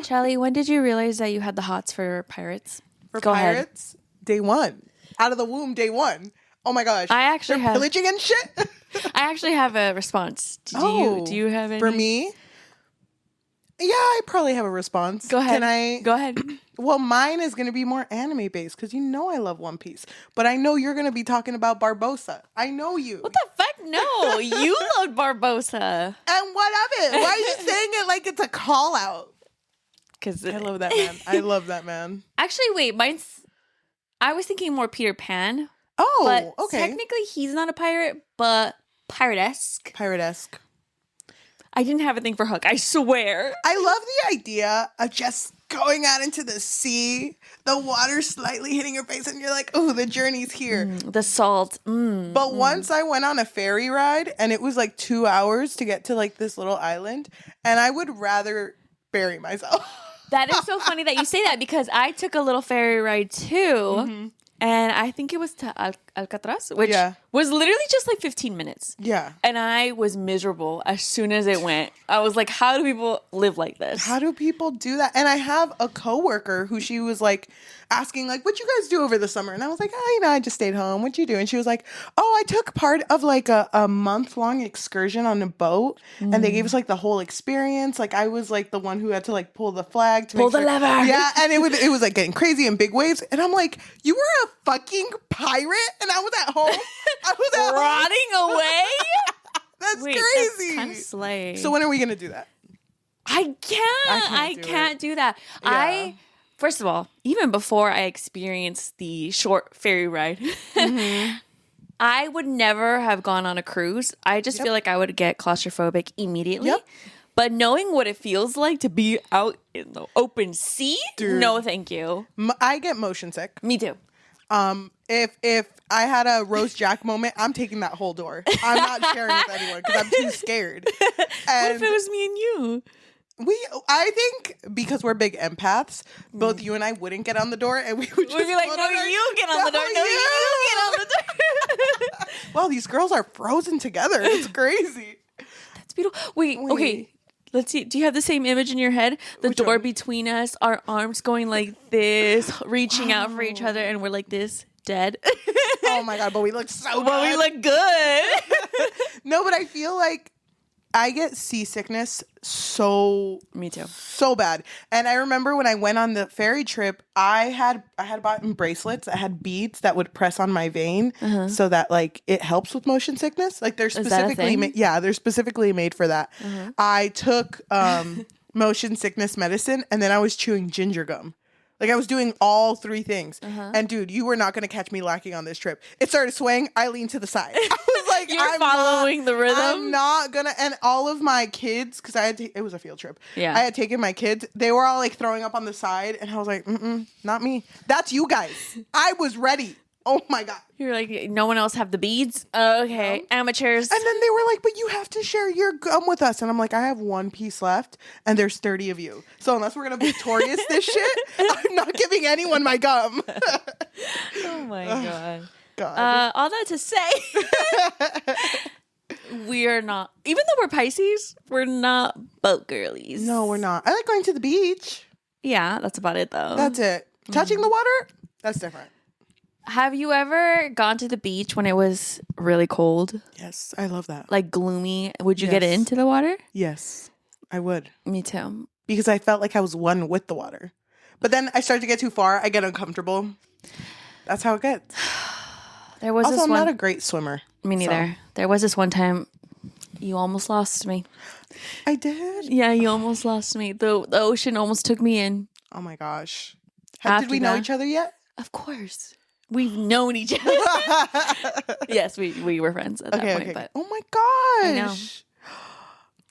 Cheli, when did you realize that you had the hots for pirates? For Go pirates, day one. Out of the womb, day one. Oh my gosh. I actually They're have pillaging and shit. I actually have a response. Do you have any? For me? Yeah, I probably have a response. Go ahead. Can I? Go ahead. Well, mine is going to be more anime based because you know I love One Piece. But I know you're going to be talking about Barbossa. I know you. What the fuck? No, you loved Barbossa. And what of it? Why are you saying it like it's a call out? Because I love that man. I love that man. Actually, wait, I was thinking more Peter Pan. Oh, but okay. technically he's not a pirate, but pirate-esque. Pirate-esque. I didn't have a thing for Hook, I swear. I love the idea of just going out into the sea, the water slightly hitting your face, and you're like, oh, the journey's here. The salt. But once I went on a ferry ride, and it was like 2 hours to get to like this little island, and I would rather bury myself. That is so funny that you say that because I took a little ferry ride too. And I think it was to Alcatraz, which was literally just like 15 minutes. Yeah. And I was miserable as soon as it went. I was like, how do people live like this? How do people do that? And I have a coworker who she was like asking like, what you guys do over the summer? And I was like, oh, I just stayed home. What'd you do? And she was like, oh, I took part of like a month-long excursion on a boat. And they gave us like the whole experience. Like I was like the one who had to like pull the flag to pull the lever. Yeah. And it was like getting crazy and big waves. And I'm like, you were a fucking pirate? And I was at home. I was at rotting away? That's Wait, crazy. That's kind of slay. So when are we going to do that? I can't do that. Yeah. First of all, even before I experienced the short ferry ride, I would never have gone on a cruise. I just feel like I would get claustrophobic immediately. Yep. But knowing what it feels like to be out in the open sea, no thank you. I get motion sick. Me too. If I had a roast Jack moment, I'm taking that whole door. I'm not sharing with anyone because I'm too scared. What if it was me and you? I think because we're big empaths, both you and I wouldn't get on the door, and we would just We'd be like, no, you get on the door. No, you get on the door. Wow, these girls are frozen together. It's crazy. That's beautiful. Wait, okay. Let's see. Do you have the same image in your head? The Which door one? between us, our arms going like this, reaching out for each other, and we're like this, dead. Oh my God, but we look so good. Well, we look good. No, but I feel like I get seasickness Me too. so bad. And I remember when I went on the ferry trip, I had bought bracelets that had beads that would press on my vein so that like it helps with motion sickness. Like they're specifically they're specifically made for that. I took motion sickness medicine and then I was chewing ginger gum. Like I was doing all three things. And dude, you were not going to catch me lacking on this trip. It started swaying. I leaned to the side. I was like, You're following the rhythm. I'm not going to. And all of my kids, because it was a field trip. Yeah. I had taken my kids. They were all like throwing up on the side. And I was like, not me. That's you guys. I was ready. Oh my God. You're like, no one else have the beads? Okay, amateurs. And then they were like, but you have to share your gum with us. And I'm like, I have one piece left and there's 30 of you. So unless we're going to be victorious this shit, I'm not giving anyone my gum. Oh my God. God. All that to say, we are not, even though we're Pisces, we're not boat girlies. No, we're not. I like going to the beach. Yeah, that's about it though. That's it. Touching the water? That's different. Have you ever gone to the beach when it was really cold? Yes, I love that. Like gloomy? Would you get into the water? Yes, I would. Me too. Because I felt like I was one with the water. But then I start to get too far. I get uncomfortable. That's how it gets. There was also, this I'm one... not a great swimmer. Me neither. So. There was this one time you almost lost me. I did? Yeah, you almost lost me. The ocean almost took me in. Oh my gosh. Did we know each other yet? Of course. We've known each other. Yes, we were friends at that point. Okay. But oh my gosh. I know.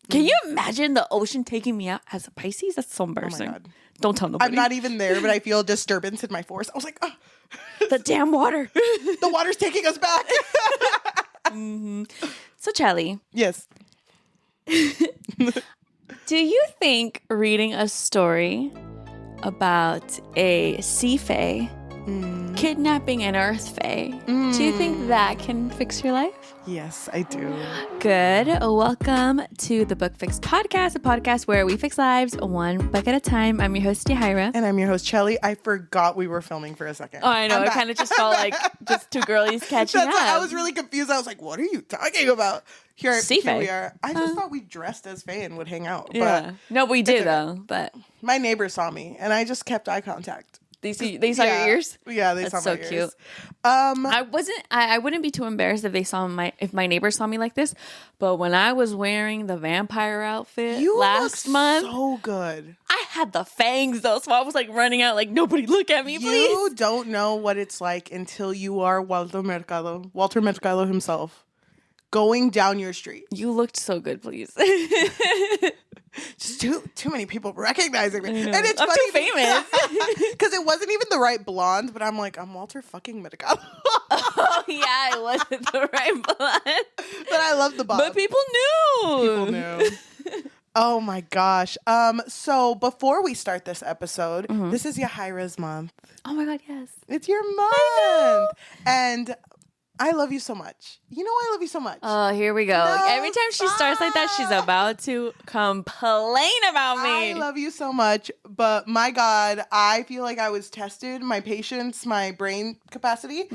Can you imagine the ocean taking me out as a Pisces? That's so embarrassing. Oh my God. Don't tell nobody. I'm not even there, but I feel disturbance in my force. I was like, oh. The damn water. The water's taking us back. So, Cheli. Yes. Do you think reading a story about a sea fae kidnapping an Earth Fae. Do you think that can fix your life? Yes, I do. Good. Welcome to the Book Fix Podcast, a podcast where we fix lives one book at a time. I'm your host, Yajaira. And I'm your host, Cheli. I forgot we were filming for a second. Oh, I know. It kind of just felt like just two girlies catching up. I was really confused. I was like, what are you talking about? Here we are. I just thought we dressed as Fae and would hang out. Yeah. But no, we do, though. But my neighbor saw me, and I just kept eye contact. They saw your ears? Yeah, they saw my ears. That's so cute. I wouldn't be too embarrassed if my neighbors saw me like this, but when I was wearing the vampire outfit last month, so good. I had the fangs though, so I was like running out like, nobody look at me, please. You don't know what it's like until you are Walter Mercado himself going down your street. You looked so good, please. Just too many people recognizing me. And it's I'm funny too famous. because it wasn't even the right blonde, but I'm like, I'm Walter fucking Mercado. Oh yeah, it wasn't the right blonde. But I love the bob. But people knew. Oh my gosh. So before we start this episode, this is Yajaira's month. Oh my god, yes. It's your month. And I love you so much. You know I love you so much. Oh, here we go. No, every time she starts like that, she's about to complain about me. I love you so much, but my God, I feel like I was tested. My patience, my brain capacity.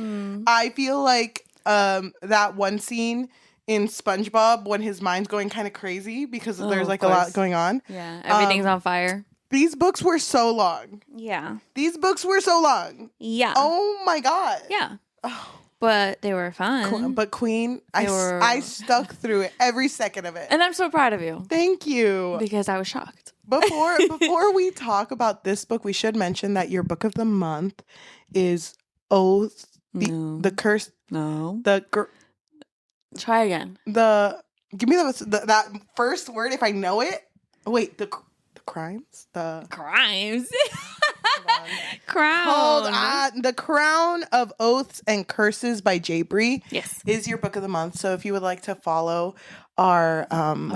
I feel like that one scene in SpongeBob when his mind's going kind of crazy because there's like a lot going on. Yeah, everything's on fire. These books were so long. Yeah. Yeah. Oh my God. Yeah. Oh. But they were fun. But Queen, I stuck through it, every second of it. And I'm so proud of you. Thank you. Because I was shocked. Before we talk about this book, we should mention that your book of the month is Oath, the Curse. No. Try again. Give me that first word if I know it. Wait, the crimes? Crimes? Crown. Hold on. The Crown of Oaths and Curses by J. Bree is your book of the month. So if you would like to follow our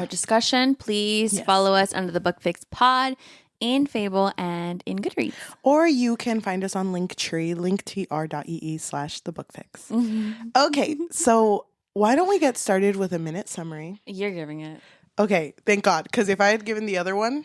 discussion, please follow us under the Book Fix Pod in Fable and in Goodreads. Or you can find us on Linktree, linktr.ee/thebookfix. Okay, so why don't we get started with a minute summary? You're giving it. Okay, thank God. Because if I had given the other one...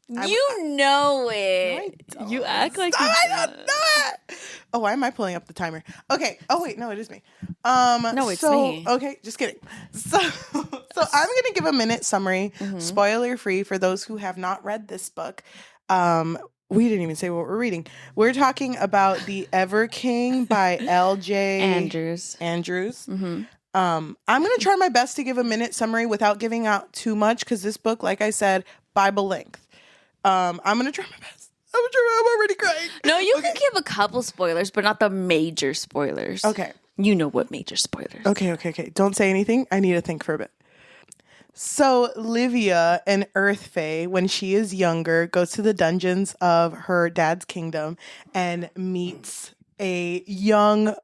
You know it. No, you act like I don't know it. Oh, why am I pulling up the timer? Okay. Oh wait, no, it is me. No, it's me. Okay, just kidding. So I'm gonna give a minute summary, spoiler free for those who have not read this book. We didn't even say what we're reading. We're talking about The Ever King by L.J. Andrews. I'm gonna try my best to give a minute summary without giving out too much because this book, like I said, Bible length. I'm going to try my best. I'm already crying. No, you can give a couple spoilers, but not the major spoilers. Okay. You know what major spoilers. Okay. Don't say anything. I need to think for a bit. So Livia, an Earth Fae, when she is younger, goes to the dungeons of her dad's kingdom and meets a young,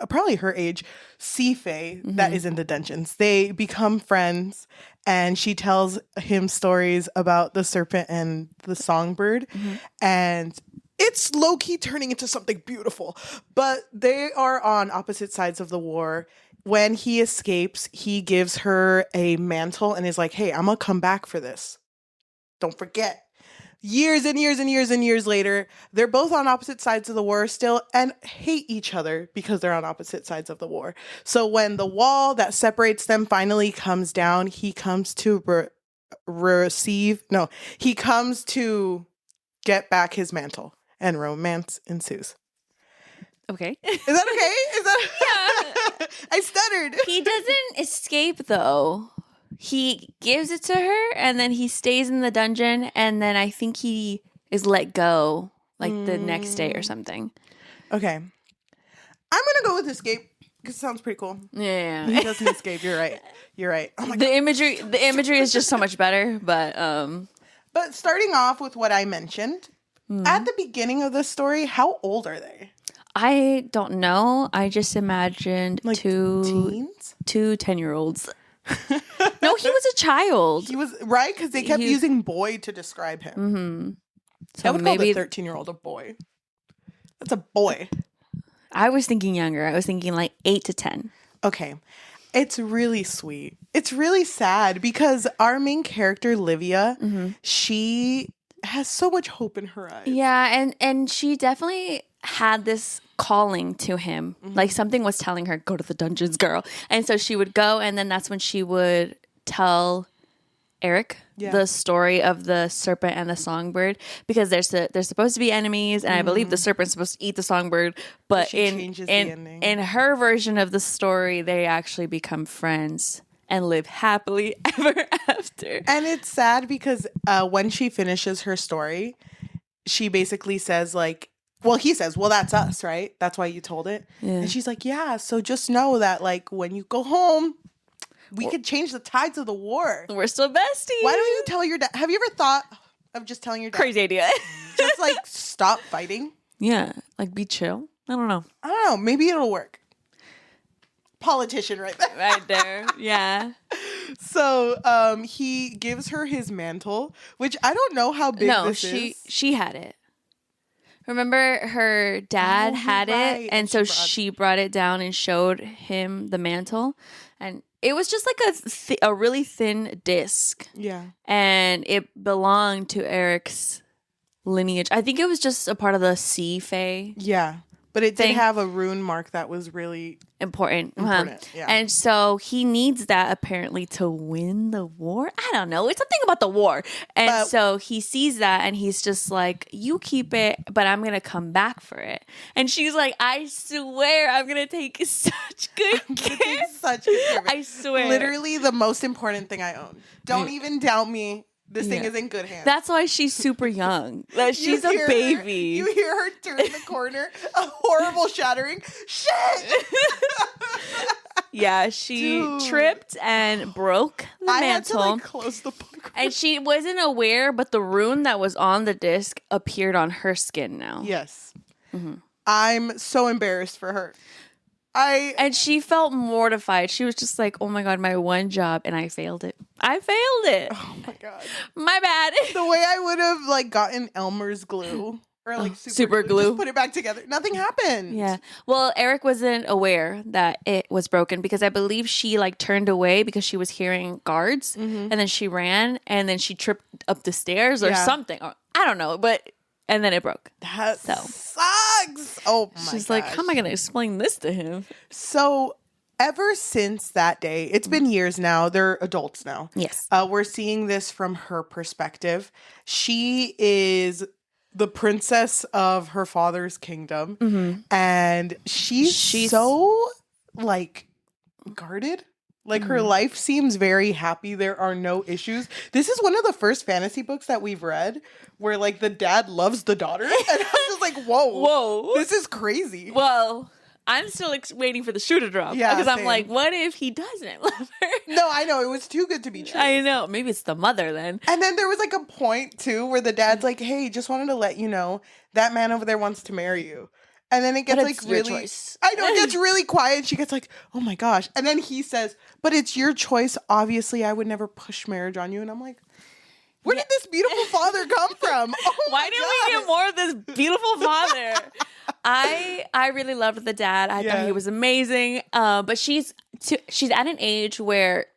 probably her age, Sea Fae that is in the dungeons. They become friends. And she tells him stories about the serpent and the songbird. And it's low-key turning into something beautiful. But they are on opposite sides of the war. When he escapes, he gives her a mantle and is like, hey, I'm going to come back for this. Don't forget. Years and years later, they're both on opposite sides of the war still and hate each other because they're on opposite sides of the war. So when the wall that separates them finally comes down, he comes to he comes to get back his mantle and romance ensues. Okay. Is that okay? Yeah. I stuttered. He doesn't escape though. He gives it to her, and then he stays in the dungeon, and then I think he is let go, like, the next day or something. Okay. I'm going to go with escape, because it sounds pretty cool. Yeah. He doesn't escape. You're right. Oh my God. The imagery is just so much better, but... But starting off with what I mentioned, at the beginning of the story, how old are they? I don't know. I just imagined like two 10-year-olds. No, he was a child. He was, right? Because they kept using boy to describe him. So I would maybe call the 13-year-old a boy. That's a boy. I was thinking younger. I was thinking like 8 to 10. Okay. It's really sweet. It's really sad because our main character, Livia, she has so much hope in her eyes. Yeah, and she definitely had this calling to him. Like something was telling her, go to the dungeons, girl. And so she would go, and then that's when she would tell Erik the story of the serpent and the songbird, because they're supposed to be enemies, and I believe the serpent's supposed to eat the songbird, but in her version of the story, they actually become friends and live happily ever after. And it's sad because when she finishes her story, she basically says like, well, he says, well, that's us, right? That's why you told it. Yeah. And she's like, yeah, so just know that like when you go home, we could change the tides of the war. We're still besties. Why don't you tell your dad? Have you ever thought of just telling your dad? Crazy idea. Just like stop fighting. Yeah, like be chill. I don't know. Maybe it'll work. Politician right there. Right there. Yeah. So he gives her his mantle, which I don't know how big this is. She had it. Remember her dad had it, and so she brought it down and showed him the mantle, and it was just like a really thin disc. Yeah. And it belonged to Erik's lineage. I think it was just a part of the Sea Fae. Yeah. But it did have a rune mark that was really important. Yeah. And so he needs that apparently to win the war. I don't know. It's something about the war. And so he sees that and he's just like, you keep it, but I'm going to come back for it. And she's like, I swear I'm going to take such good care. Such good care of it. I swear. Literally the most important thing I own. Don't even doubt me. This thing is in good hands. That's why she's super young. She's a baby. You hear her turn the corner. A horrible shattering. Shit! Yeah, she tripped and broke the mantle. I had to like close the book. And she wasn't aware, but the rune that was on the disc appeared on her skin now. Yes. Mm-hmm. I'm so embarrassed for her. And she felt mortified. She was just like, oh my God, my one job, and I failed it. Oh my God. My bad. The way I would have like gotten Elmer's glue or like super glue, just put it back together. Nothing happened. Yeah. Well, Erik wasn't aware that it was broken because I believe she like turned away because she was hearing guards, and then she ran and then she tripped up the stairs or something. Or, I don't know, and then it broke. That sucks. Oh my She's like, how am I going to explain this to him? So ever since that day, it's been years now. They're adults now. Yes. We're seeing this from her perspective. She is the princess of her father's kingdom. And she's so like guarded. Like her life seems very happy. There are no issues. This is one of the first fantasy books that we've read where like the dad loves the daughter. And I'm just like, whoa, this is crazy. Well, I'm still waiting for the shoe to drop. Yeah, because I'm like, what if he doesn't love her? No, I know. It was too good to be true. I know. Maybe it's the mother then. And then there was like a point too where the dad's like, hey, just wanted to let you know that man over there wants to marry you. And then it gets like really, I know, it gets really quiet. She gets like, oh my gosh. And then he says, but it's your choice. Obviously, I would never push marriage on you. And I'm like, where did this beautiful father come from? Oh Why didn't we get more of this beautiful father? I really loved the dad. I thought he was amazing. But she's at an age where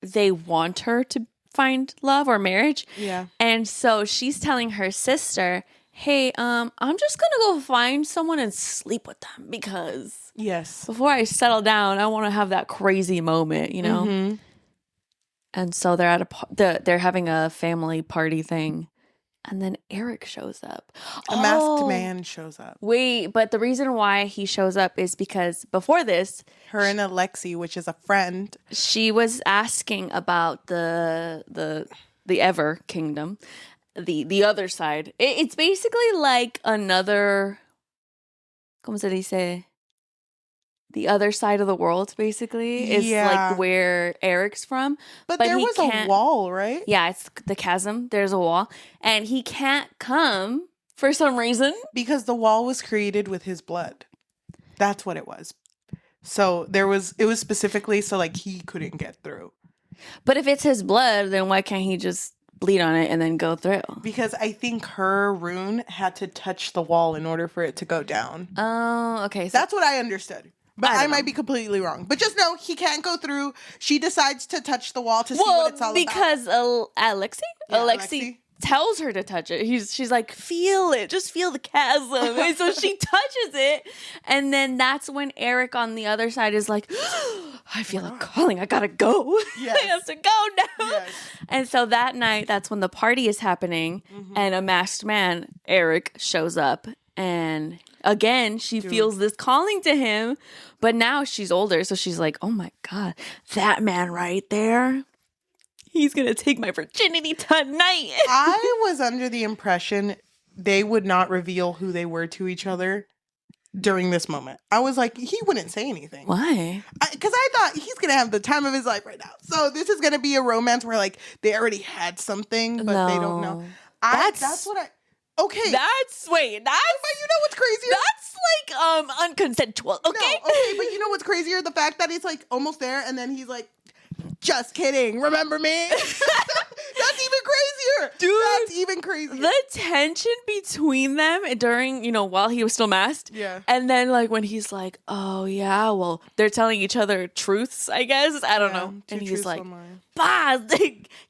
they want her to find love or marriage. Yeah. And so she's telling her sister, hey, I'm just going to go find someone and sleep with them because before I settle down, I want to have that crazy moment, you know? Mm-hmm. And so they're at they're having a family party thing. And then Erik shows up. A masked man shows up. Wait, but the reason why he shows up is because before this, her and Alexi, which is a friend, she was asking about the Ever Kingdom. The other side. It's basically like another, ¿cómo se dice? The other side of the world, basically, is like where Erik's from. But there was a wall, right? Yeah, it's the chasm. There's a wall. And he can't come for some reason. Because the wall was created with his blood. That's what it was. So it was specifically so like he couldn't get through. But if it's his blood, then why can't he just bleed on it and then go through. Because I think her rune had to touch the wall in order for it to go down. Oh, okay. So that's what I understood. But I might be completely wrong. But just know he can't go through. She decides to touch the wall to see what it's all about. Because Alexei tells her to touch it. She's like, feel it. Just feel the chasm. And so she touches it. And then that's when Erik on the other side is like, I feel a calling. I gotta go. Yes. I have to go now. Yes. And so that night, that's when the party is happening. And a masked man, Erik, shows up. And again, she feels this calling to him. But now she's older. So she's like, oh my God, that man right there. He's going to take my virginity tonight. I was under the impression they would not reveal who they were to each other during this moment. I was like, he wouldn't say anything. Why? Because I thought he's going to have the time of his life right now. So this is going to be a romance where like they already had something, but they don't know. That's what I... Okay. But you know what's crazier? That's like unconsensual. Okay. No, okay, but you know what's crazier? The fact that he's like almost there and then he's like, just kidding. Remember me? That's even crazier. Dude. That's even crazier. The tension between them during, while he was still masked. Yeah. And then like when he's like, oh yeah, well, they're telling each other truths, I guess. I don't know. And he's like, bah,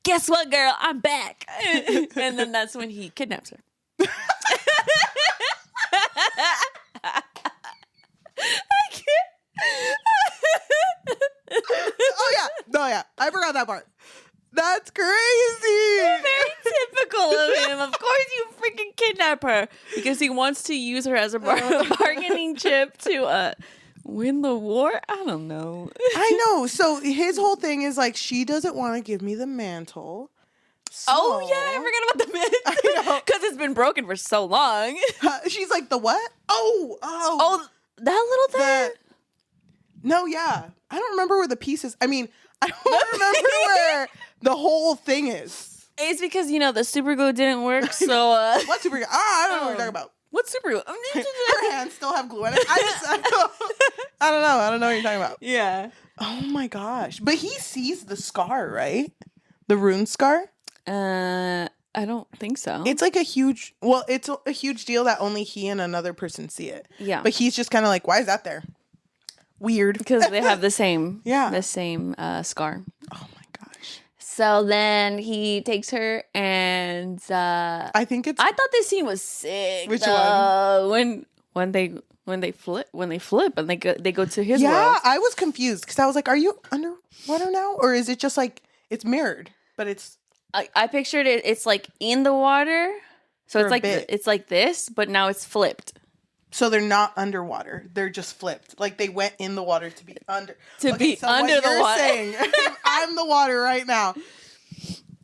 guess what, girl? I'm back. And then that's when he kidnaps her. I can't. Oh yeah, I forgot that part. That's crazy. Very typical of him. Of course you freaking kidnap her because he wants to use her as a bargaining chip to win the war. I don't know. I know. So his whole thing is like, she doesn't want to give me the mantle. So, oh yeah, I forgot about the mantle because it's been broken for so long. She's like, the what? Oh, that little thing. No, yeah. I don't remember where the piece is. I mean, I don't remember where the whole thing is. It's because, the super glue didn't work, so... What super glue? I don't know what you're talking about. What super glue? Her hands still have glue in it. I don't know. I don't know what you're talking about. Yeah. Oh my gosh. But he sees the scar, right? The rune scar? I don't think so. It's like it's a huge deal that only he and another person see it. Yeah. But he's just kind of like, why is that there? Weird. Because they have the same scar. Oh my gosh. So then he takes her and I thought this scene was sick. Which one? When they flip and they go to his world. Yeah, I was confused because I was like, are you underwater now? Or is it just like it's mirrored? But it's I pictured it's like in the water. So it's like bit. it's like this, but now it's flipped. So they're not underwater. They're just flipped. Like they went in the water to be under. Under the water. Saying, I'm the water right now.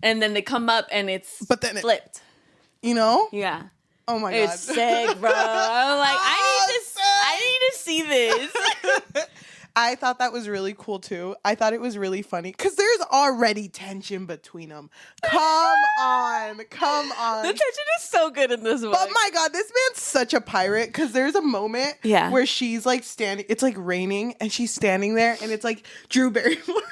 And then they come up and it's flipped. Yeah. Oh my God. It's sick, bro. I'm like, I need to see this. I thought that was really cool too. I thought it was really funny because there's already tension between them. Come on. The tension is so good in this one. But my God, this man's such a pirate because there's a moment where she's like standing, it's like raining and she's standing there and it's like Drew Barrymore.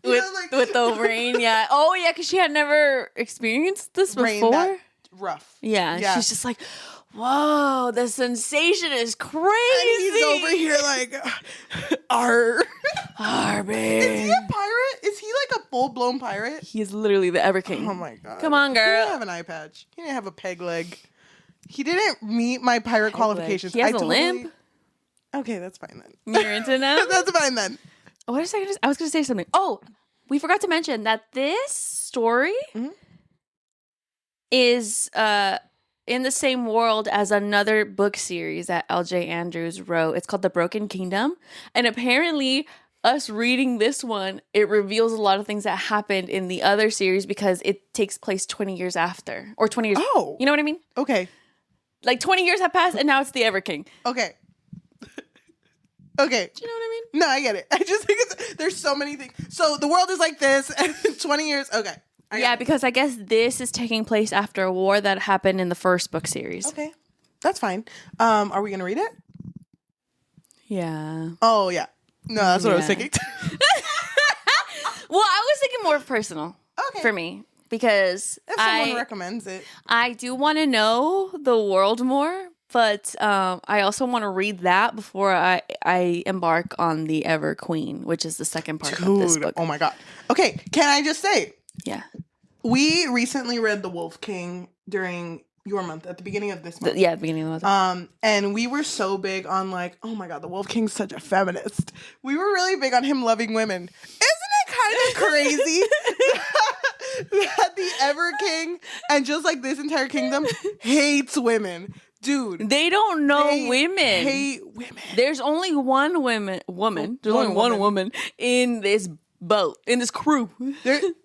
with the rain, yeah. Oh yeah, because she had never experienced this before. That rough. Yeah, she's just like, whoa, the sensation is crazy. And he's over here like, babe. Is he a pirate? Is he like a full-blown pirate? He is literally the Ever King. Oh my God. Come on, girl. He didn't have an eye patch. He didn't have a peg leg. He didn't meet my pirate qualifications. He has a limp. Okay, that's fine then. You're into now? That's fine then. What was I was going to say something. Oh, we forgot to mention that this story is in the same world as another book series that L.J. Andrews wrote. It's called The Broken Kingdom. And apparently, us reading this one, it reveals a lot of things that happened in the other series because it takes place 20 years after. Or 20 years. Oh. You know what I mean? Okay. Like 20 years have passed and now it's the Ever King. Okay. Okay. Do you know what I mean? No, I get it. I just think there's so many things. So the world is like this and 20 years. Okay. Yeah, because I guess this is taking place after a war that happened in the first book series. Okay. That's fine. Are we going to read it? Yeah. Oh, yeah. No, that's what I was thinking. Well, I was thinking more personal for me. because If someone recommends it. I do want to know the world more, but I also want to read that before I embark on the Ever Queen, which is the second part of this book. Oh my God. Okay, can I just say? Yeah. We recently read The Wolf King during your month, at the beginning of this month. The beginning of the month. And we were so big on like, oh my God, the Wolf King's such a feminist. We were really big on him loving women. Isn't it kind of crazy that the Ever King and just like this entire kingdom hates women? Dude. They don't know women. Hate women. There's only one woman. There's only one woman in this boat, in this crew.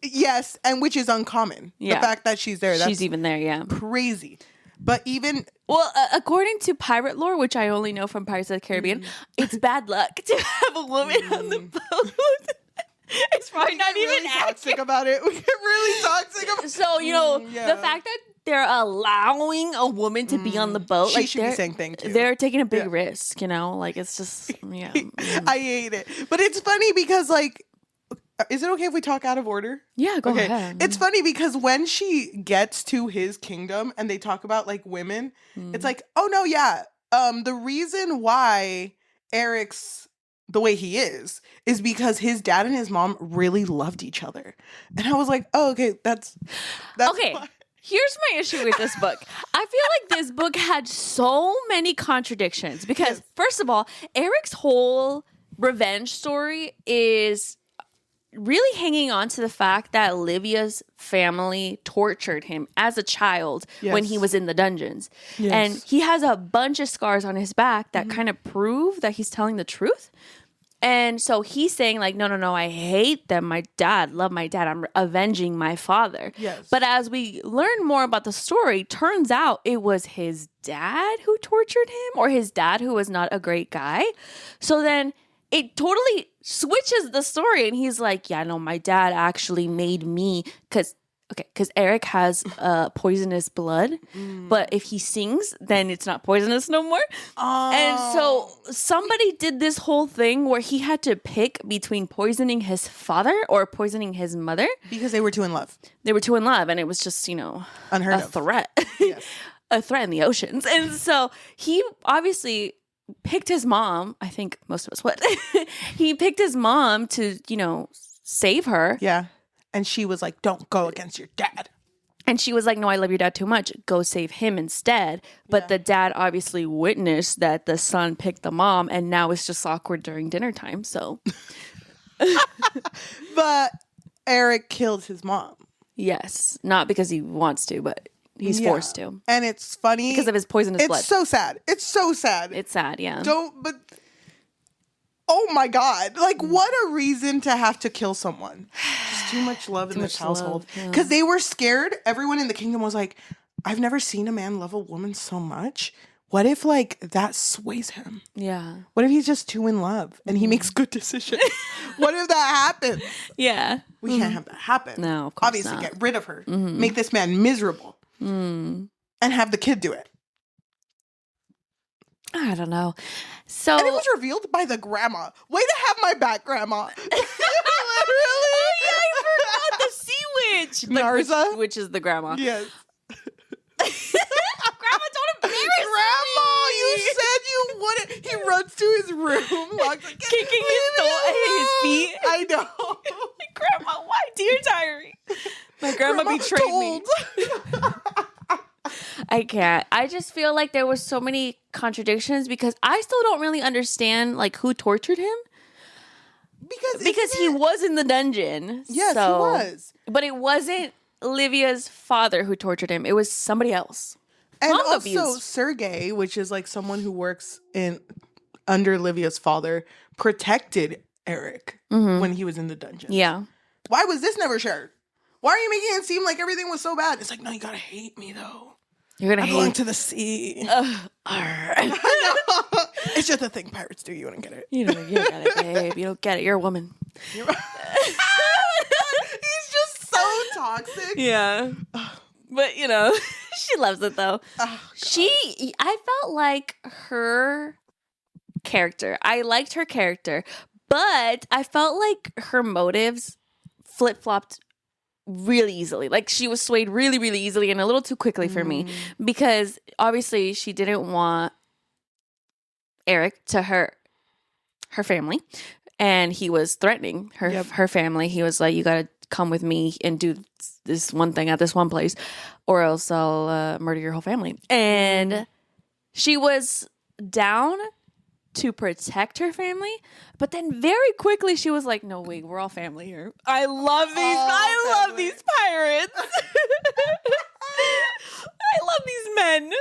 Yes, and which is uncommon. Yeah. The fact that she's there. That's she's even there, yeah. crazy. But even... Well, according to pirate lore, which I only know from Pirates of the Caribbean, it's bad luck to have a woman on the boat. It's probably not even really toxic about it. We get really toxic about it. So, the fact that they're allowing a woman to be on the boat, she should be saying thank you. They're taking a big risk, like it's just, yeah. I hate it. But it's funny because like, is it okay if we talk out of order? Yeah, go ahead. It's funny because when she gets to his kingdom and they talk about like women, it's like, oh no, yeah. The reason why Eric's the way he is because his dad and his mom really loved each other. And I was like, oh, okay, that's okay. Why. Here's my issue with this book. I feel like this book had so many contradictions because, first of all, Eric's whole revenge story is really hanging on to the fact that Livia's family tortured him as a child when he was in the dungeons. Yes. And he has a bunch of scars on his back that kind of prove that he's telling the truth. And so he's saying like, no, I hate them. My dad, love my dad. I'm avenging my father. Yes. But as we learn more about the story, turns out it was his dad who tortured him or his dad who was not a great guy. So then it totally switches the story. And he's like, yeah, no, my dad actually made me because Erik has poisonous blood, but if he sings, then it's not poisonous no more. Oh. And so somebody did this whole thing where he had to pick between poisoning his father or poisoning his mother. Because they were too in love. They were too in love, and it was just, unheard of. Threat. Yes. A threat in the oceans. And so he obviously picked his mom. I think most of us would. He picked his mom to, save her. Yeah. And she was like, don't go against your dad. And she was like, no, I love your dad too much. Go save him instead. But the dad obviously witnessed that the son picked the mom, and now it's just awkward during dinner time. So. But Erik killed his mom. Yes. Not because he wants to, but he's forced to. And it's funny. Because of his poisonous blood. It's so sad. It's so sad. It's sad, yeah. Oh my God. Like, what a reason to have to kill someone. Just too much love in this household. Because they were scared. Everyone in the kingdom was like, I've never seen a man love a woman so much. What if, like, that sways him? Yeah. What if he's just too in love and he makes good decisions? What if that happens? Yeah. We can't have that happen. No, of course Obviously, not. get rid of her. Make this man miserable. And have the kid do it. I don't know. So, and it was revealed by the grandma. Way to have my back, grandma. Literally. Oh, yeah, I forgot the sea witch. Narza? Which is the grandma. Yes. Grandma, don't embarrass Grandma, me. you said you wouldn't. He runs to his room, kicking his feet. I know. Grandma, why? Dear diary. My grandma betrayed me. I can't. I just feel like there was so many contradictions because I still don't really understand like who tortured him. Because he was in the dungeon. Yes, he was. But it wasn't Livia's father who tortured him. It was somebody else. And also Sergei, which is like someone who works under Livia's father, protected Erik when he was in the dungeon. Yeah. Why was this never shared? Why are you making it seem like everything was so bad? It's like, no, you gotta hate me though. You're gonna hate. I'm going to the sea. It's just a thing pirates do. You wouldn't get it. You don't get it, babe. You don't get it. You're a woman. He's just so toxic. Yeah. But she loves it though. Oh, I felt like her character. I liked her character, but I felt like her motives flip-flopped really easily. Like she was swayed really, really easily and a little too quickly for me because obviously she didn't want Erik to hurt her family, and he was threatening her family. He was like, "You got to come with me and do this one thing at this one place, or else I'll murder your whole family." And she was down to protect her family, but then very quickly she was like, "No, wait, we're all family here. I love these. I love these pirates. I love these men."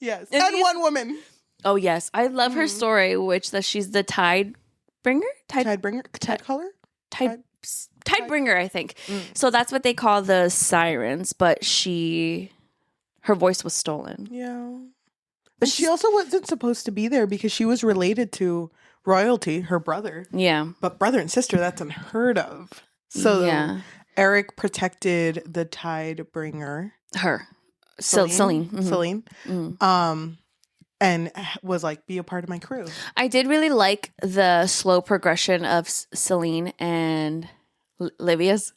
Yes, and one woman. Oh yes, I love her story, which that she's the tide bringer, tide bringer, I think. So that's what they call the sirens, but her voice was stolen. Yeah. But she also wasn't supposed to be there because she was related to royalty, her brother. Yeah. But brother and sister, that's unheard of. So Erik protected the tide bringer. Her. Celine. Celine. And was like, be a part of my crew. I did really like the slow progression of Celine and Livia's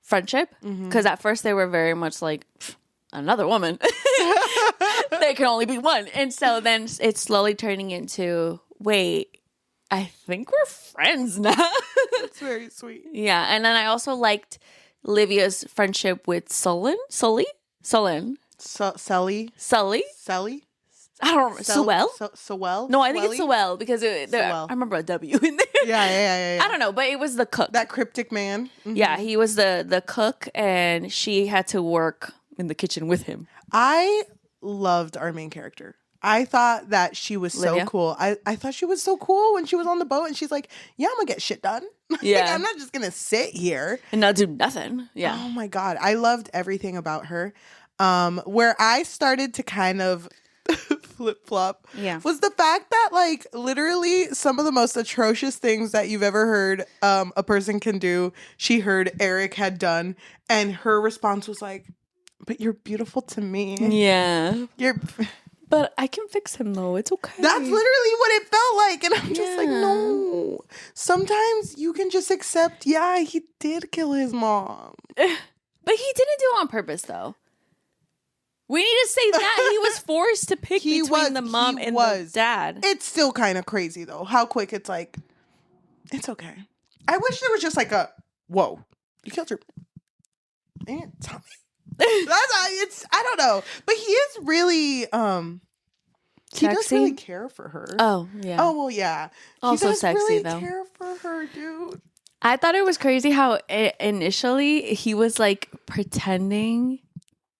friendship. Because at first they were very much like, another woman. There can only be one. And so then it's slowly turning into, wait, I think we're friends now. That's very sweet. Yeah. And then I also liked Livia's friendship with Sully? Sully? I don't remember. Sewell? No, I think it's Sewell because I remember a W in there. Yeah. I don't know, but it was the cook. That cryptic man. Yeah, he was the cook, and she had to work in the kitchen with him. I loved our main character. I thought that she was so cool. I thought she was so cool when she was on the boat and she's like, yeah, I'm going to get shit done. I'm not just going to sit here. And not do nothing. Yeah. Oh my God. I loved everything about her. Where I started to kind of flip-flop was the fact that like literally some of the most atrocious things that you've ever heard a person can do, she heard Erik had done. And her response was like, but you're beautiful to me. Yeah. But I can fix him though. It's okay. That's literally what it felt like. And I'm just like, no. Sometimes you can just accept, he did kill his mom. But he didn't do it on purpose though. We need to say that he was forced to pick between the mom and the dad. It's still kind of crazy though. How quick it's like, it's okay. I wish there was just like a, whoa, you killed your aunt, tell me. I don't know, but he is really he does really care for her. Oh yeah. Oh well, yeah. Also he does sexy really though. Care for her, dude. I thought it was crazy how initially he was like pretending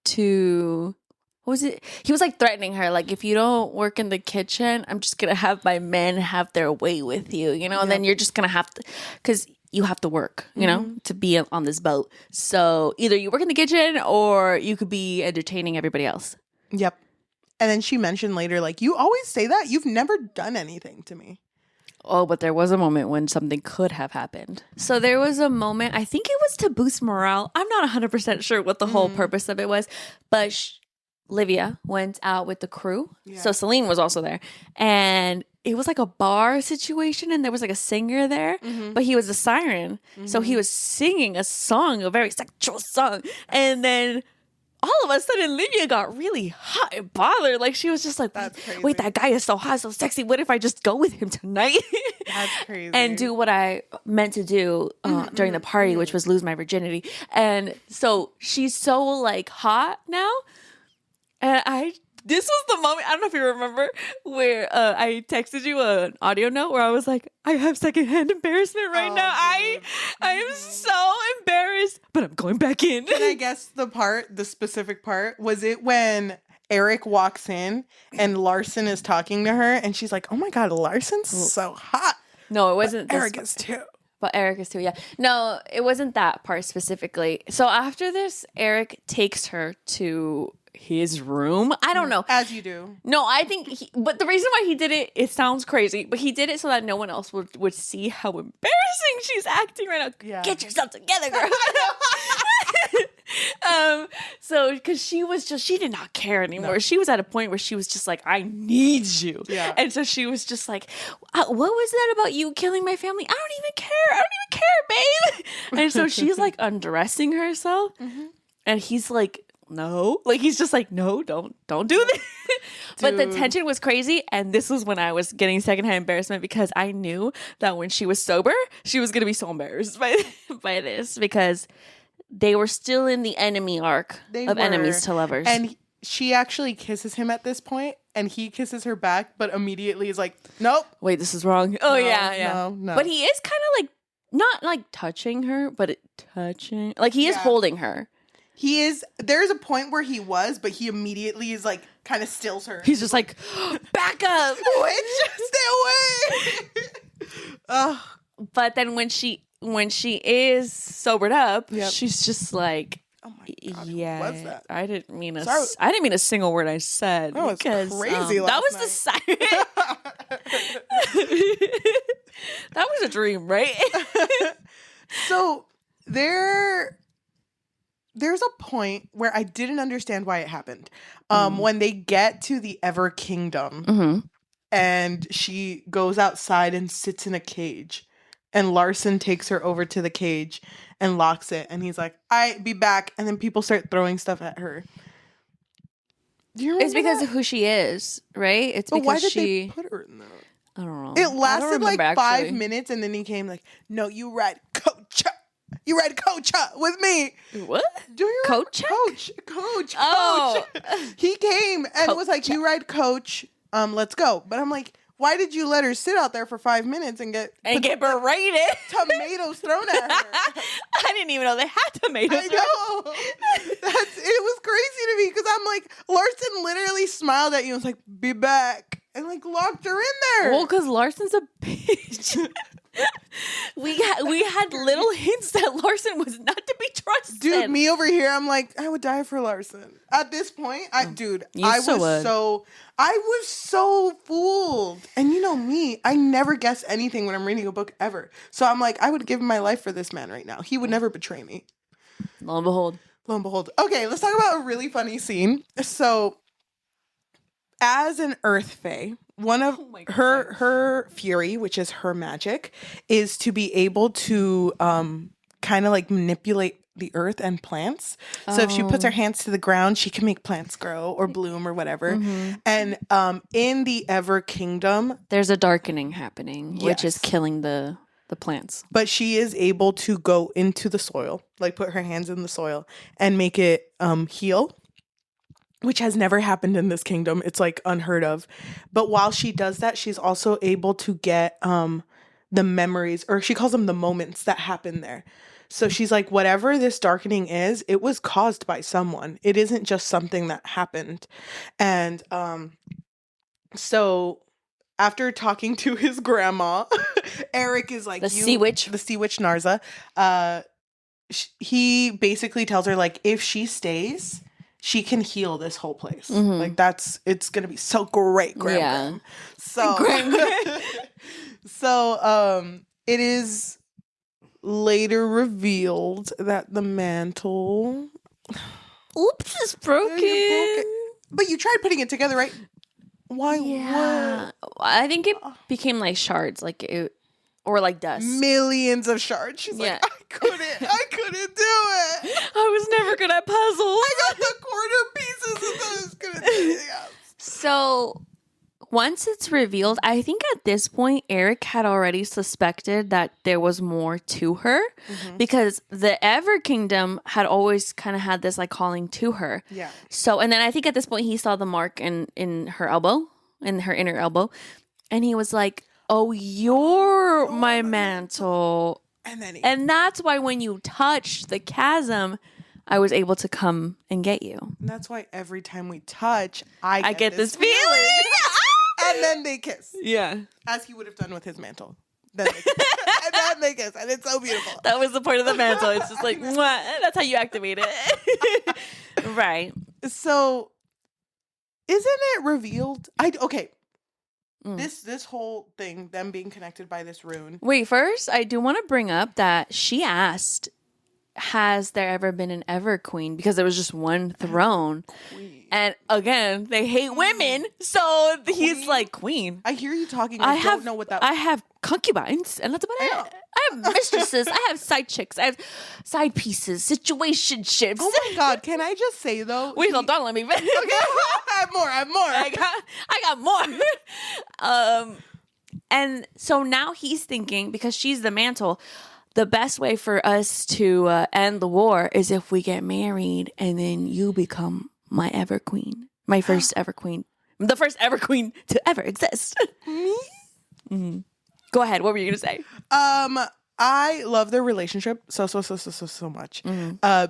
to. What was it? He was like threatening her, like, if you don't work in the kitchen, I'm just gonna have my men have their way with you, you know. And then you're just gonna have to, because you have to work, you know, to be on this boat. So either you work in the kitchen or you could be entertaining everybody else. Yep. And then she mentioned later, like, you always say that. You've never done anything to me. Oh, but there was a moment when something could have happened. So there was a moment, I think it was to boost morale. I'm not 100% sure what the whole purpose of it was, but Livia went out with the crew. Yeah. So Celine was also there. And it was like a bar situation and there was like a singer there, but he was a siren. So he was singing a song, a very sexual song. And then all of a sudden Livia got really hot and bothered. Like she was just like, wait, that guy is so hot, so sexy. What if I just go with him tonight? That's crazy. And do what I meant to do during the party, which was lose my virginity. And so she's so like hot now. And this was the moment, I don't know if you remember, where I texted you an audio note where I was like, I have secondhand embarrassment right now. I am so embarrassed, but I'm going back in. Can I guess the specific part? Was it when Erik walks in and Larson is talking to her and she's like, oh my God, Larson's so hot. No, it wasn't. Erik is too. But Erik is too, yeah. No, it wasn't that part specifically. So after this, Erik takes her to his room. I don't know. As you do. No, I think but the reason why he did it sounds crazy, but he did it so that no one else would see how embarrassing she's acting right now. Yeah. Get yourself together, girl. So because she did not care anymore. No. She was at a point where she was just like, I need you. Yeah. And so she was just like, what was that about you killing my family? I don't even care, babe. And so she's like undressing herself. Mm-hmm. And he's like, no. Like, he's just like, no, don't do this. But the tension was crazy. And this was when I was getting secondhand embarrassment because I knew that when she was sober, she was going to be so embarrassed by this because they were still in the enemy arc of enemies to lovers. And she actually kisses him at this point, and he kisses her back, but immediately is like, nope. Wait, this is wrong. Oh, no, yeah. No. But he is kind of like, not like touching her, but touching. Like, he is holding her. He is. There's a point where he was, but he immediately is like, kind of stills her. He's just like, back up. Witch, stay away. But then when she is sobered up, she's just like, oh my God, yeah, what was that? I didn't mean a single word I said. That was crazy. That was the siren. That was a dream, right? So there's a point where I didn't understand why it happened. When they get to the Ever Kingdom, mm-hmm. and she goes outside and sits in a cage, and Larson takes her over to the cage and locks it, and he's like, "I be back," and then people start throwing stuff at her. Do you remember? It's because of who she is, right? It's because why did they put her in that? I don't know. It lasted like 5 minutes, and then he came like, "No, you ride coach. You ride coach with me." What? Do you coach? Coach. Oh. He came and was like, "You ride coach. Let's go." But I'm like, why did you let her sit out there for 5 minutes and get berated? Tomatoes thrown at her. I didn't even know they had tomatoes. I know. It was crazy to me because I'm like, Larson literally smiled at you and was like, "Be back," and like locked her in there. Well, because Larson's a bitch. We had little hints that Larson was not to be trusted. Dude, me over here, I'm like, I would die for Larson. At this point, I was so fooled. And you know me, I never guess anything when I'm reading a book ever. So I'm like, I would give my life for this man right now. He would never betray me. Lo and behold. Okay, let's talk about a really funny scene. So, as an Earth Fae, one of her fury, which is her magic, is to be able to kind of like manipulate the earth and plants. So if she puts her hands to the ground, she can make plants grow or bloom or whatever. Mm-hmm. And in the Ever Kingdom, there's a darkening happening, which is killing the plants. But she is able to go into the soil, like put her hands in the soil and make it heal, which has never happened in this kingdom. It's like unheard of. But while she does that, she's also able to get the memories, or she calls them the moments that happen there. So she's like, whatever this darkening is, it was caused by someone. It isn't just something that happened. And so after talking to his grandma, Erik is like, the sea witch Narza. He basically tells her, like, if she stays, she can heal this whole place. Mm-hmm. Like, it's gonna be so great, Graham. Yeah. So it is later revealed that the mantle is broken. But you tried putting it together, right? Why? Yeah. What? I think it became like shards, or like dust. Millions of shards. She's like, I couldn't do it. I was never good at puzzles. I got the quarter pieces and I was good at anything else. So once it's revealed, I think at this point, Erik had already suspected that there was more to her, mm-hmm. because the Ever Kingdom had always kind of had this like calling to her. Yeah. So, and then I think at this point he saw the mark in her elbow, in her inner elbow, and he was like, "Oh, you're my mantle." And that's why when you touched the chasm, I was able to come and get you. And that's why every time we touch, I get this feeling. And then they kiss. Yeah. As he would have done with his mantle. Then they kiss. And then they kiss. And it's so beautiful. That was the point of the mantle. It's just like, that's how you activate it. Right. So, isn't it revealed? Okay. This whole thing, them being connected by this rune. Wait, first, I do want to bring up that she asked has there ever been an ever queen? Because there was just one throne. And again, they hate women. So he's like, queen. I hear you talking. I don't know what that I have concubines, and that's about it. I have mistresses. I have side chicks. I have side pieces, situationships. Oh my God. Can I just say, though? Wait, hold on. Let me finish. Okay. I have more. I got more. And so now he's thinking, because she's the mantle, the best way for us to end the war is if we get married and then you become my ever queen. My first ever queen. The first ever queen to ever exist. Me? Mm-hmm. Go ahead. What were you going to say? I love their relationship so much.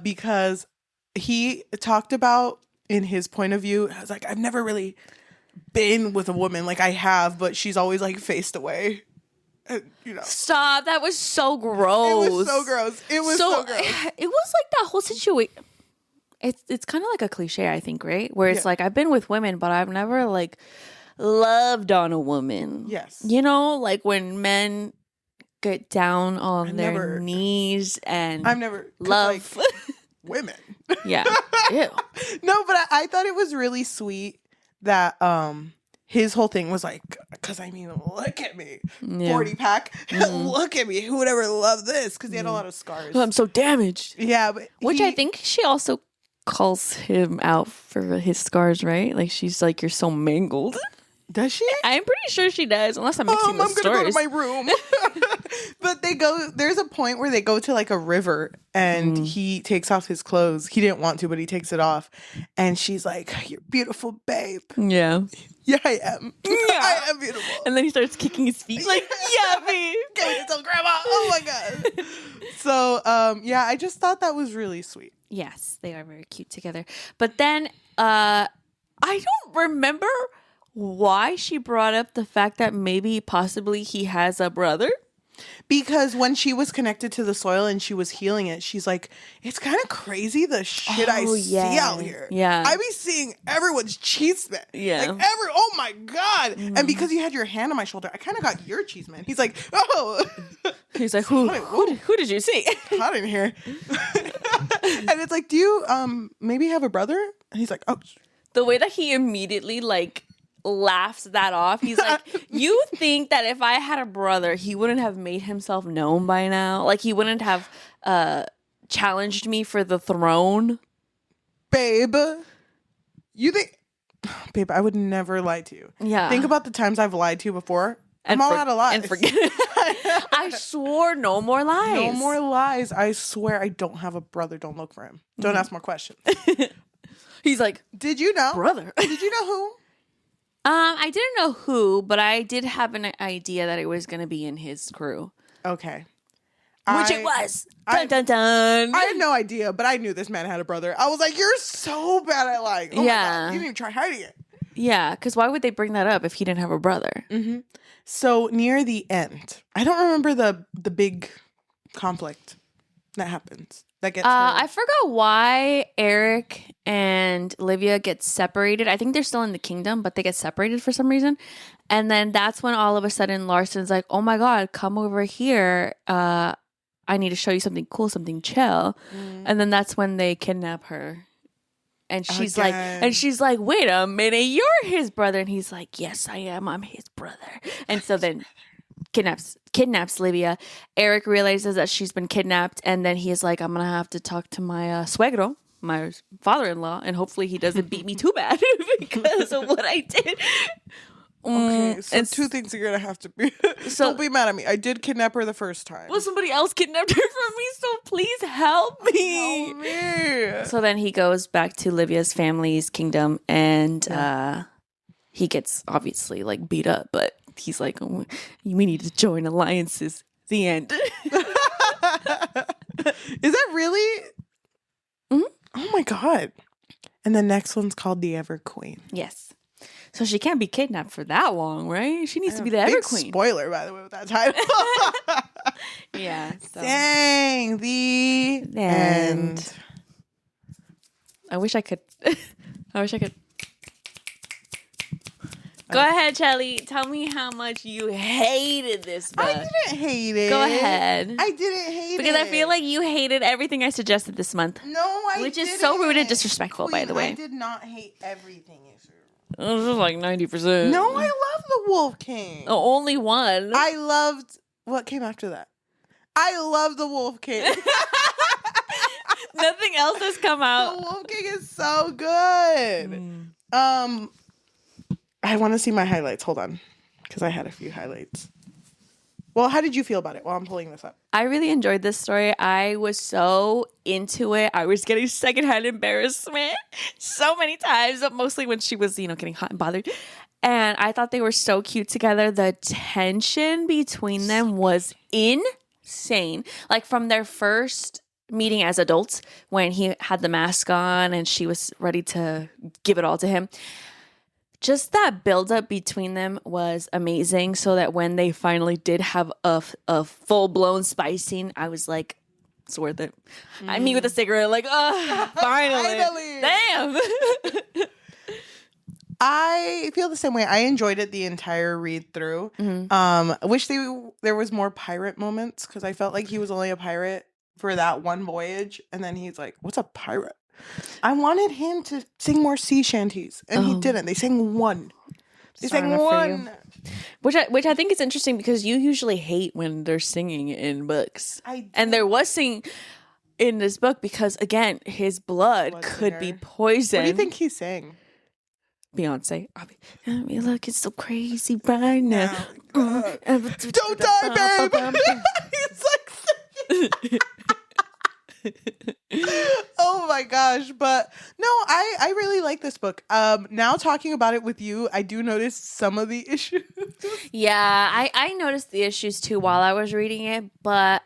Because he talked about, in his point of view, I was like, I've never really been with a woman. Like, I have, but she's always like faced away. You know. Stop. That was so gross. It was so gross. It was so gross. It was like that whole situation. It's kind of like a cliche, I think, right? Where it's like, I've been with women, but I've never like loved on a woman. Yes. You know, like when men get down on their knees and I've never love like, women. Yeah. Ew. No, but I thought it was really sweet that his whole thing was like, because I mean, look at me, 40 pack. Look at me. Who would ever love this? Because he had a lot of scars. I'm so damaged. Yeah, but which I think she also calls him out for his scars, right? Like she's like, you're so mangled. Does she? I'm pretty sure she does, unless I'm mixing the stories. I'm gonna go to my room. But there's a point where they go to like a river and he takes off his clothes. He didn't want to, but he takes it off. And she's like, you're beautiful, babe. Yeah. Yeah, I am. Yeah. I am beautiful. And then he starts kicking his feet like, yeah, me. Can we tell grandma? Oh my God. So, yeah, I just thought that was really sweet. Yes, they are very cute together. But then I don't remember why she brought up the fact that maybe possibly he has a brother. Because when she was connected to the soil and she was healing it, she's like, it's kind of crazy the shit I see out here. Yeah. I be seeing everyone's cheese man. Yeah. Like oh my God. And because you had your hand on my shoulder, I kind of got your cheese man. He's like, oh. He's like, who did you see? Hot in here. And it's like, do you maybe have a brother? And he's like, oh. The way that he immediately like laughs that off. He's like, you think that if I had a brother, he wouldn't have made himself known by now? Like he wouldn't have challenged me for the throne? Babe, you think... Babe, I would never lie to you. Yeah. Think about the times I've lied to you before. I'm all out of lies. And forget it. I swore no more lies. No more lies. I swear I don't have a brother. Don't look for him. Don't ask more questions. He's like, did you know? Brother. Did you know who? I didn't know who, but I did have an idea that it was going to be in his crew. Okay. Which it was. Dun, dun, dun. I had no idea, but I knew this man had a brother. I was like, you're so bad at lying. Oh my God. You didn't even try hiding it. Yeah, because why would they bring that up if he didn't have a brother? Mm-hmm. So near the end, I don't remember the big conflict that happens. That gets I forgot why Erik and Livia get separated. I think they're still in the kingdom, but they get separated for some reason. And then that's when all of a sudden Larson's like, oh my God, come over here. I need to show you something cool, something chill. And then that's when they kidnap her. And she's like, wait a minute, you're his brother. And he's like, yes, I am. I'm his brother. And so then kidnaps Livia. Erik realizes that she's been kidnapped, and then he is like, I'm gonna have to talk to my suegro, my father-in-law, and hopefully he doesn't beat me too bad because of what I did. Okay, so two things you're gonna have to be. So don't be mad at me. I did kidnap her the first time. Well, somebody else kidnapped her from me, so please help me. Help me. So then he goes back to Livia's family's kingdom, and he gets obviously like beat up, but he's like, oh, we need to join alliances. The end. Is that really? Mm-hmm. Oh my God. And the next one's called the Ever Queen. Yes. So she can't be kidnapped for that long, right? She needs to be the Ever Queen. Spoiler, by the way, with that title. Yeah. So. Dang, the end. I wish I could. Go ahead, Cheli. Tell me how much you hated this book. I didn't hate it. Go ahead. I didn't hate because it. I feel like you hated everything I suggested this month. No, I Which didn't. is so rude and disrespectful, Queen, by the way. I did not hate everything you said. It was like 90%. No, I love The Wolf King. Oh, only one. I loved... What came after that? I love The Wolf King. Nothing else has come out. The Wolf King is so good. I want to see my highlights. Hold on. Because I had a few highlights. Well, how did you feel about it while I'm pulling this up? I really enjoyed this story. I was so into it. I was getting secondhand embarrassment so many times, but mostly when she was, getting hot and bothered. And I thought they were so cute together. The tension between them was insane. Like from their first meeting as adults, when he had the mask on and she was ready to give it all to him. Just that buildup between them was amazing, so that when they finally did have a full-blown spice scene, I was like, it's worth it. Me with a cigarette, like, finally. Damn. I feel the same way. I enjoyed it the entire read through. I wish there was more pirate moments, because I felt like he was only a pirate for that one voyage, and then he's like, what's a pirate? I wanted him to sing more sea shanties, and he didn't. They sang one. They sang one. Which I think is interesting, because you usually hate when they're singing in books. And there was singing in this book because, again, his blood could be poison. What do you think he sang? Beyonce. You look, it's so crazy right now. Don't die, babe. He's like... Oh my gosh. But no, I really like this book. Now talking about it with you, I do notice some of the issues. Yeah, I noticed the issues too while I was reading it, but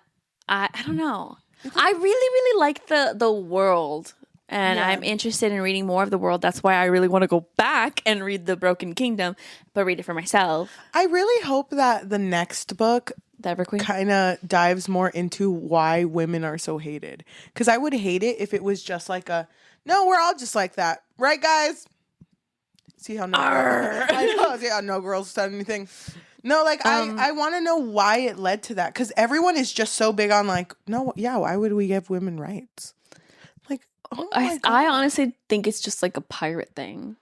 I don't know. I really like the world, and I'm interested in reading more of the world. That's why I really want to go back and read The Broken Kingdom, but read it for myself. I really hope that the next book kind of dives more into why women are so hated. Because I would hate it if it was just like no, we're all just like that. Right, guys? See how no girls said anything. No, like, I want to know why it led to that. Because everyone is just so big on like, no, yeah, why would we give women rights? Like, oh my God. I honestly think it's just like a pirate thing.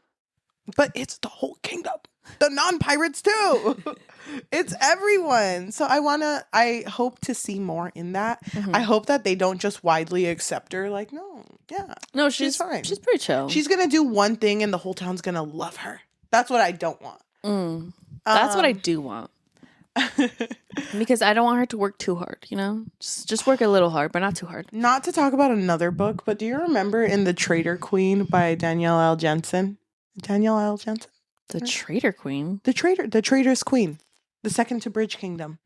But it's the whole kingdom. The non-pirates too. It's everyone. So I hope to see more in that. I hope that they don't just widely accept her. Like, no, she's fine. She's pretty chill. She's going to do one thing and the whole town's going to love her. That's what I don't want. That's what I do want. Because I don't want her to work too hard, Just work a little hard, but not too hard. Not to talk about another book, but do you remember in The Traitor Queen by Danielle L. Jensen? Danielle L. Jensen? The Traitor Queen? The Traitor's Queen. The second to Bridge Kingdom.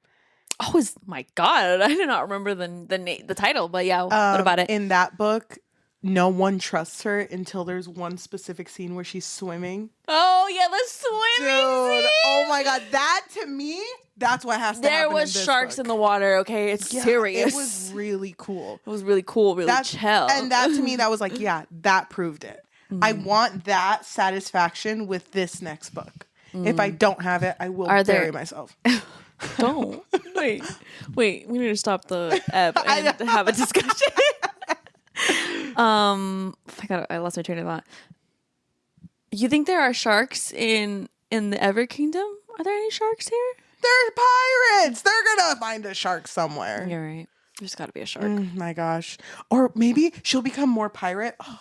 Oh, my God. I did not remember the title, but yeah, what about it? In that book, no one trusts her until there's one specific scene where she's swimming. Oh, yeah, the swimming scene. Oh my God. That, to me, that's what has to happen. There was sharks in the water, okay? It's serious. It was really cool. It was really cool, really chill. And that, to me, that was like, yeah, that proved it. I want that satisfaction with this next book. If I don't have it, I will bury myself. Don't. Wait. We need to stop the ebb and have a discussion. I lost my train of thought. You think there are sharks in the Ever Kingdom? Are there any sharks here? They're pirates. They're gonna find a shark somewhere. You're right. There's got to be a shark. My gosh. Or maybe she'll become more pirate. Oh.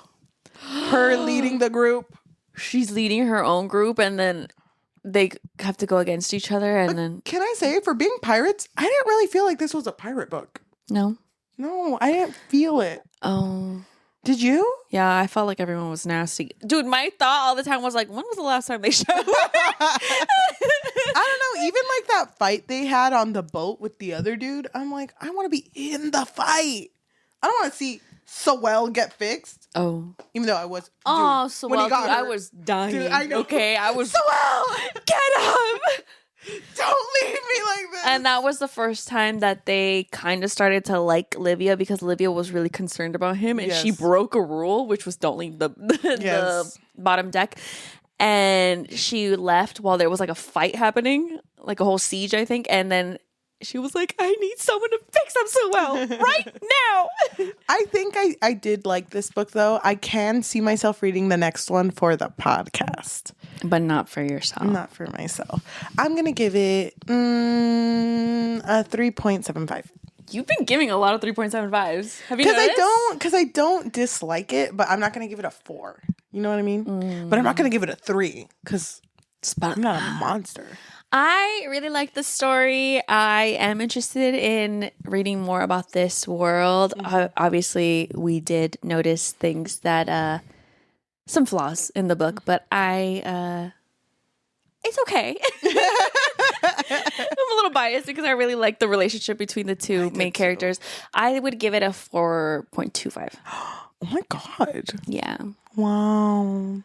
Her leading the group. She's leading her own group, and then they have to go against each other. And then, can I say, for being pirates, I didn't really feel like this was a pirate book. No, I didn't feel it. Oh, did you? Yeah, I felt like everyone was nasty, dude. My thought all the time was like, when was the last time they showed? I don't know. Even like that fight they had on the boat with the other dude, I'm like, I want to be in the fight. I don't want to see Sewell get fixed. Oh. Even though I was. Sewell, when he got I was dying. Dude, I know. Okay, I was. Sewell! Get him! Don't leave me like this. And that was the first time that they kind of started to like Livia, because Livia was really concerned about him, and she broke a rule, which was don't leave the bottom deck. and she left while there was like a fight happening, like a whole siege, I think. And then she was like, I need someone to fix them so well right now. I think I did like this book, though. I can see myself reading the next one for the podcast. But not for yourself. Not for myself. I'm going to give it a 3.75. You've been giving a lot of 3.75s. Have you noticed? Because I don't dislike it, but I'm not going to give it a 4. You know what I mean? But I'm not going to give it a 3 because I'm not a monster. I really like the story. I am interested in reading more about this world. Obviously, we did notice things that some flaws in the book, but it's okay. I'm a little biased because I really like the relationship between the two main characters. I would give it a 4.25. Oh my God. Yeah. Wow.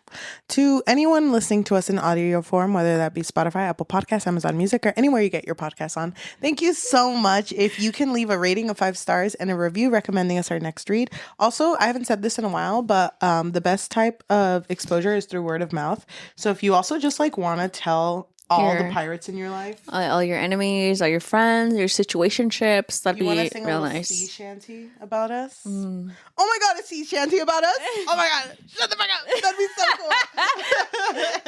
To anyone listening to us in audio form, whether that be Spotify, Apple Podcasts, Amazon Music, or anywhere you get your podcasts on, thank you so much. If you can leave a rating of 5 stars and a review recommending us our next read. Also, I haven't said this in a while, but the best type of exposure is through word of mouth. So if you also just like want to tell all the pirates in your life, all your enemies, all your friends, your situationships, that'd be real sing nice. Sea shanty about us. Oh my God, a sea shanty about us. Oh my God, shut the fuck up. That'd be so cool.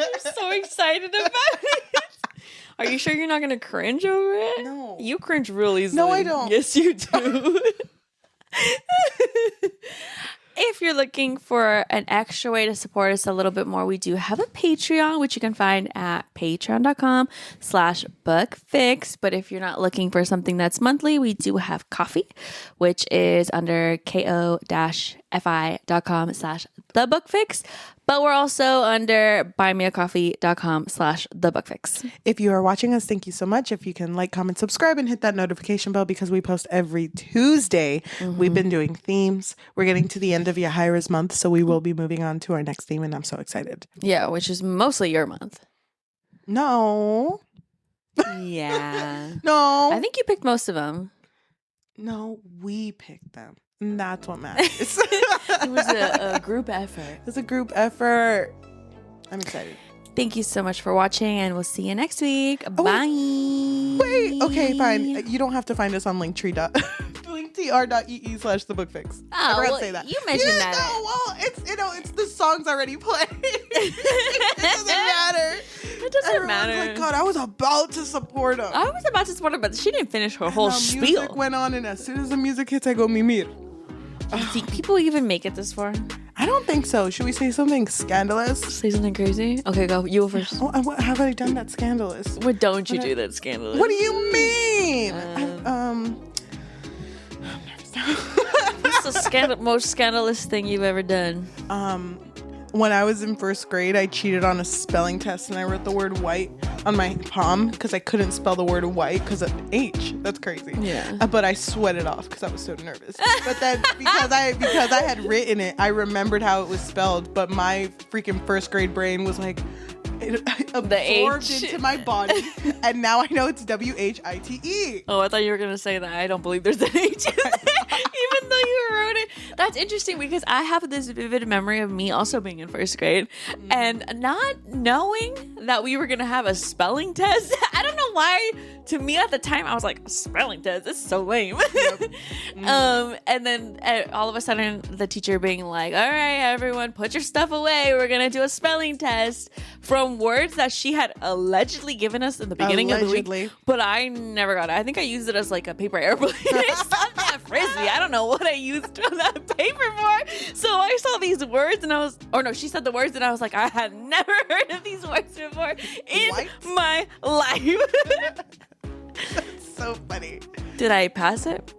I'm so excited about it. Are you sure you're not gonna cringe over it? No. You cringe real easily. No, I don't. Yes, you do. If you're looking for an extra way to support us a little bit more, we do have a Patreon, which you can find at patreon.com/bookfix. But if you're not looking for something that's monthly, we do have Coffee, which is under ko-fi.com/thebookfix. But we're also under buymeacoffee.com/thebookfix. If you are watching us, thank you so much. If you can like, comment, subscribe, and hit that notification bell because we post every Tuesday. We've been doing themes. We're getting to the end of Yajaira's month, so we will be moving on to our next theme, and I'm so excited. Yeah, which is mostly your month. No. Yeah. No. I think you picked most of them. No, we picked them. And that's what matters. It was a group effort. It was a group effort. I'm excited. Thank you so much for watching, and we'll see you next week. Bye. Wait. Okay, fine. You don't have to find us on linktr.ee/thebookfix. Oh, I forgot well, to say that. you mentioned that. No, well, it's the song's already played. It doesn't matter. It doesn't matter. Like, God, I was about to support him. I was about to support her, but she didn't finish her whole spiel. Music went on, and as soon as the music hits, I go mimir. Do you think people even make it this far? I don't think so. Should we say something scandalous? Say something crazy? Okay, go. You go first. Oh, what have I done that's scandalous? What don't you do that's scandalous? What do you mean? I'm What's the most scandalous thing you've ever done? When I was in first grade, I cheated on a spelling test and I wrote the word white on my palm because I couldn't spell the word white because of H. That's crazy. Yeah. But I sweated off because I was so nervous. But then because I had written it, I remembered how it was spelled. But my freaking first grade brain was like, it absorbed into my body, and now I know it's WHITE. Oh, I thought you were gonna say that. I don't believe there's an H in there, even though you wrote it. That's interesting because I have this vivid memory of me also being in first grade and not knowing that we were gonna have a spelling test. I don't know why. To me at the time, I was like, a spelling test? This is so lame. Yep. And then all of a sudden, the teacher being like, all right, everyone, put your stuff away. We're gonna do a spelling test from words that she had allegedly given us in the beginning of the week, but I never got it. I think I used it as like a paper airplane or something, a frisbee. I don't know what I used that paper for. So I saw these words and she said the words and I was like, I had never heard of these words before in my life. That's so funny. Did I pass it?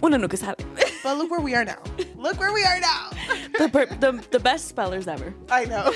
Uno nunca sabe. But look where we are now. Look where we are now. The best spellers ever. I know.